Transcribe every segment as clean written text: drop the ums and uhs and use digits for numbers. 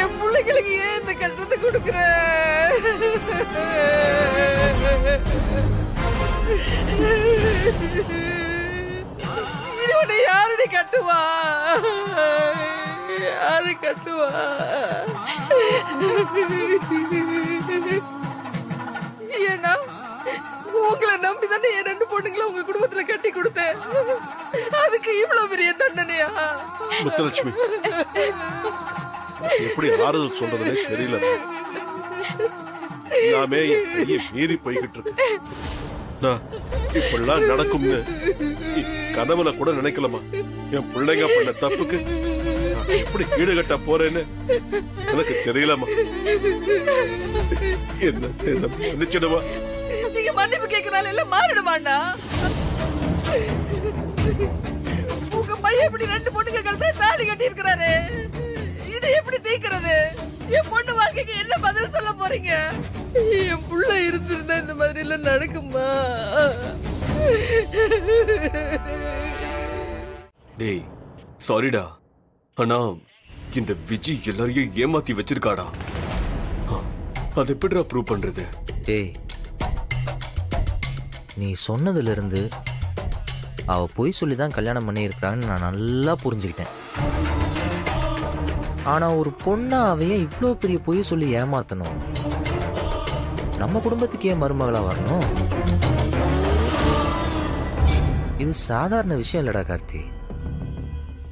என் பிள்ளைங்களுக்கு ஏன் இந்த கஷ்டத்தை கொடுக்குற? இவனை யாருடி கட்டுவா? யாரு கட்டுவா? ஏன்னா உங்களை நம்பிதானே என் 2 பொண்ணுங்களை உங்க குடும்பத்துல கட்டி கொடுத்தேன். அதுக்கு இவ்வளவு பெரிய தண்டனையா? முத்துலட்சுமி, எப்படி ஆறுதல் சொல்றதுனே தெரியல. எல்லாமே மீறி போய்கிட்டு இருக்கு. நான் இப்படிலாம் நடக்கும்னு கனவுல கூட நினைக்கலாமா? என் பிள்ளைங்க பண்ண தப்புக்கு எப்படி ஈடுகட்ட போறேன்னு எனக்கு தெரியலமா. என்ன நினைச்சிடுவா? நீங்க மன்னிப்பு கேட்கறால எல்லாம் மாறிடுமாண்டா? உங்க பையன் இப்படி 2 பொண்ணுங்க கழுத்துல தாலி கட்டி இருக்கிறாரு. இதை எப்படி தீக்கிறது? என் பொண்ணு வாழ்க்கைக்கு என்ன பதில் சொல்ல போறீங்க? என் புள்ள இருந்திருந்தா இந்த மாதிரி எல்லாம் நடக்குமா? டேய் சாரிடா, ஆனா இந்த விஜி எல்லாரையும் ஏமாத்தி வச்சிருக்காடா. அது எப்படிடா ப்ரூவ் பண்றது? டேய், நீ சொன்னதுல இருந்து அவ பொய் சொல்லிதான் கல்யாணம் பண்ணி இருக்கிறான்னு நான் நல்லா புரிஞ்சுக்கிட்டேன். ஆனா ஒரு பொண்ணா அவைய இவ்வளோ பெரிய பொய் சொல்லி ஏமாத்தணும்? நம்ம குடும்பத்துக்கு ஏன் மருமகளா வரணும்? இது சாதாரண விஷயம் இல்லடா கார்த்தி.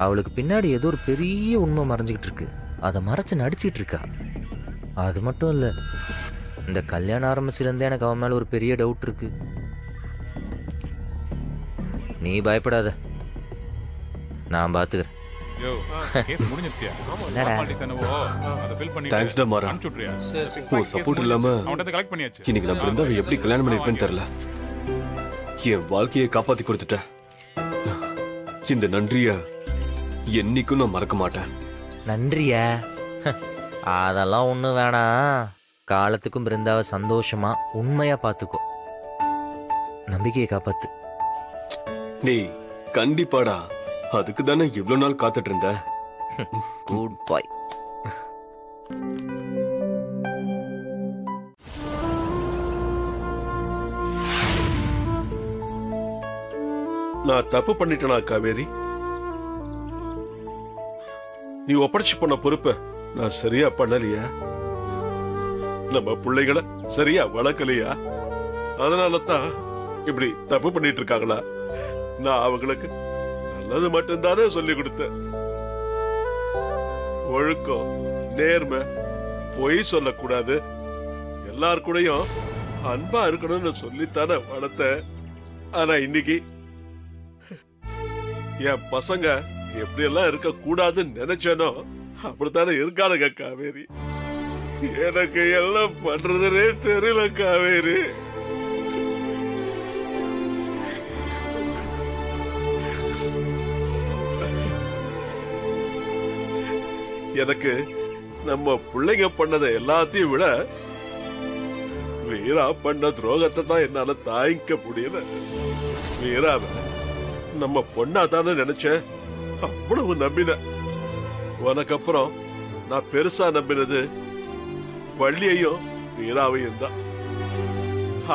அவளுக்கு பின்னாடி ஏதோ ஒரு பெரிய உண்மை மறைஞ்சுக்கிட்டு இருக்கு. அதை மறைச்சு நடிச்சிட்டு இருக்கா. அது மட்டும் இல்ல, இந்த கல்யாணம் ஆரம்பிச்சிருந்தே எனக்கு அவன் மேல ஒரு பெரிய டவுட் இருக்கு. நீ பயப்படாத, நான் பாத்துக்கிறேன். தேங்க்ஸ்டா மாறா. உன் சப்போர்ட் இல்லாம இன்னைக்கு நான் பிருந்தாவை எப்படி கல்யாணம் பண்ணிருப்பேன்னு தெரியல. என் வாழ்க்கையை காப்பாத்தி கொடுத்துட்ட. இந்த நன்றிய என்னைக்கும் நான் மறக்க மாட்டேன். நன்றியா? அதெல்லாம் ஒண்ணும் வேணாம். காலத்துக்கும் பிருந்தாவை சந்தோஷமா உண்மையா பாத்துக்கோ. நம்பிக்கையை காப்பாத்து. நீ கண்டிப்பாடா. அதுக்கு தானே இவ்வளவு நாள் காத்துட்டு இருந்த. குட் பாய். நான் தப்பு பண்ணிட்டேனா காவேரி? நீ ஒப்படைச்சு பண்ண பொறுப்ப நான் சரியா பண்ணலையா? நம்ம பிள்ளைகளை சரியா வளர்க்கலையா? அதனாலதான் இப்படி தப்பு பண்ணிட்டு இருக்காங்களா? நான் அவங்களுக்கு நல்லது மட்டும்தானே சொல்லி கொடுத்தேன். ஒழுக்கம், நேர்மை, பொய் சொல்லக்கூடாது, எல்லாருக்கூடையும் அன்பா இருக்கணும்னு சொல்லித்தானே வளர்த்தேன். ஆனா இன்னைக்கு என் பசங்க எப்படி எல்லாம் இருக்க கூடாதுன்னு நினைச்சேனோ அப்படித்தானே இருக்கானுங்க காவேரி. எனக்கு எல்லாம் பண்றதுனே தெரியல காவேரி. எனக்கு நம்ம பிள்ளைங்க பண்ணத எல்லாத்தையும் விட வீரா பண்ண துரோகத்தை தான் என்னால தாங்கிக்க முடியல. வீராவ நம்ம பொண்ணா தானே நினைச்சேன். அவ்வளவு நம்பின. உனக்கு அப்புறம் நான் பெருசா நம்பினது வள்ளியையும் வீராவையும் தான்.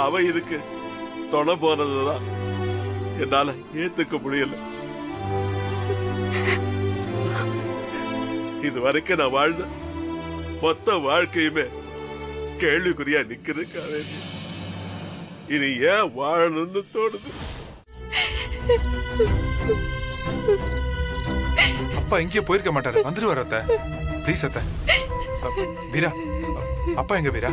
அவ இருக்கு தொண போனதுதான் என்னால ஏத்துக்க முடியல. இது வரைக்கும் நான் வாழ்ந்த மொத்த வாழ்க்கையுமே கேள்விக்குறியா நிக்குது காவேரி. இனி ஏன் வாழணும்னு தோணுது. அப்பா எங்கேயோ போயிருக்க மாட்டாரு, வந்துருவாரு அத்தை. ப்ளீஸ் அத்தை. வீரா, அப்பா எங்க வீரா?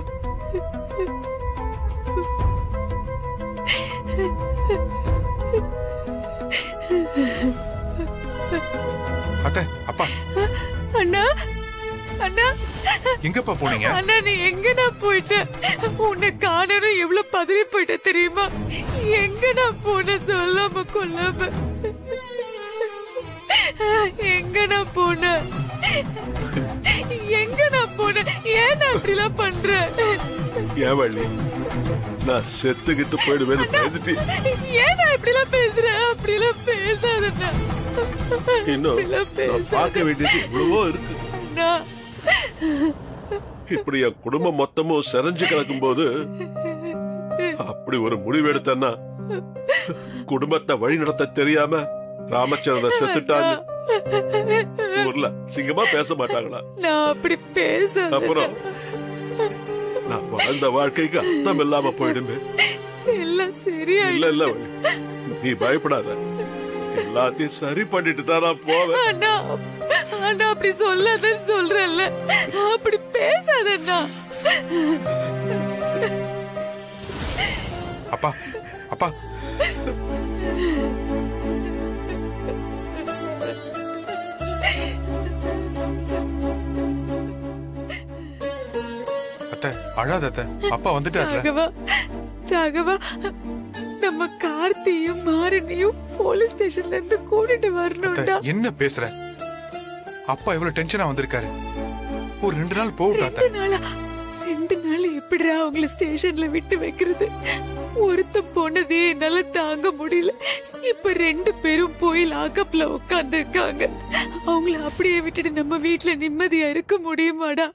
அத்தை, அப்பா. அண்ணா, அண்ணா, எங்கப்பா போனீங்க? அண்ணா நீ எங்கடா போயிட்ட? உன்னை காணணும் எவ்வளவு பதறி போயிட்ட தெரியுமா? எங்கடா போன சொல்லாம கொல்லாம? எங்கடா போன? எங்கடா போன? ஏன் அப்படிலாம் பண்ற? ஏன் வள்ளி, நான் செத்துக்கிட்டு போயிடுவேன். ஏன் இப்படிலாம் பேசுற? அப்படிலாம் பேசாதண்ணா. இன்னும் நான் பார்க்க வேண்டியது இவ்வளவோ இருக்கு. இப்படி என் குடும்பம் மொத்தமும் செரஞ்சு கிடக்கும் போது அப்படி ஒரு முடிவு எடுத்தேன்னா குடும்பத்தை வழி நடத்த தெரியாம ராமச்சந்திரன் செத்துட்டான்னு ஊர்ல சிங்கமா பேச மாட்டாங்களா? நான் அப்படி பேச அப்புறம் நான் வாழ்ந்த வாழ்க்கைக்கு அர்த்தம் இல்லாம போயிடுமே. எல்லாம் சரியா இல்ல இல்ல நீ பயப்படாத, எல்லாத்தையும் சரி பண்ணிட்டு தான் நான் போவேன். அண்ணா அப்படி சொல்லாதன்னு சொல்றேன்ல, அப்படி பேசாதண்ணா. அப்பா அப்பா அத்தை அழாத அத்தை, அப்பா வந்துட்டார்ல. ராகவா ராகவா, நம்ம கார்த்தியும் மாறனையும் போலீஸ் ஸ்டேஷன்ல இருந்து கூட்டிட்டு வரணும்டா. என்ன பேசுற? அப்பா எவ்வளவு டென்ஷனா வந்திருக்காரு. ஒரு 2 நாள் போகட்டா. 2 நாள் எப்படிடா அவங்கள ஸ்டேஷன்ல விட்டு வைக்கிறது? ஒருத்த போனதே என்னால தாங்க முடியல. இப்ப 2 பேரும் போய் லாக்கப்ல உட்கார்ந்து இருக்காங்க. அவங்கள அப்படியே விட்டுட்டு நம்ம வீட்டுல நிம்மதியா இருக்க முடியுமாடா?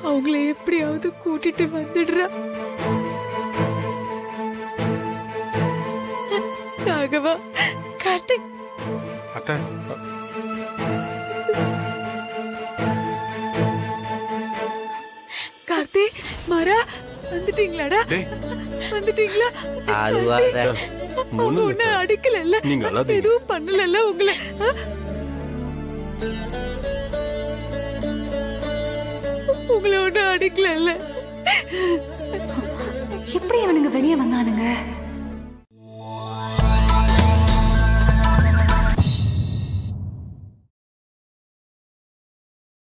அவங்கள எப்படியாவது கூட்டிட்டு வந்துடுறா. ராகவா, கார்த்திக். அத்தை கார்த்தி, மாறா, வந்துட்டீங்களாடா? வந்துட்டீங்களா? ஒண்ணு அடிக்கல, எதுவும் பண்ணல உங்களை. உங்களை ஒண்ணு அடிக்கல. எப்படி அவனுங்க வெளியே வந்தானுங்க?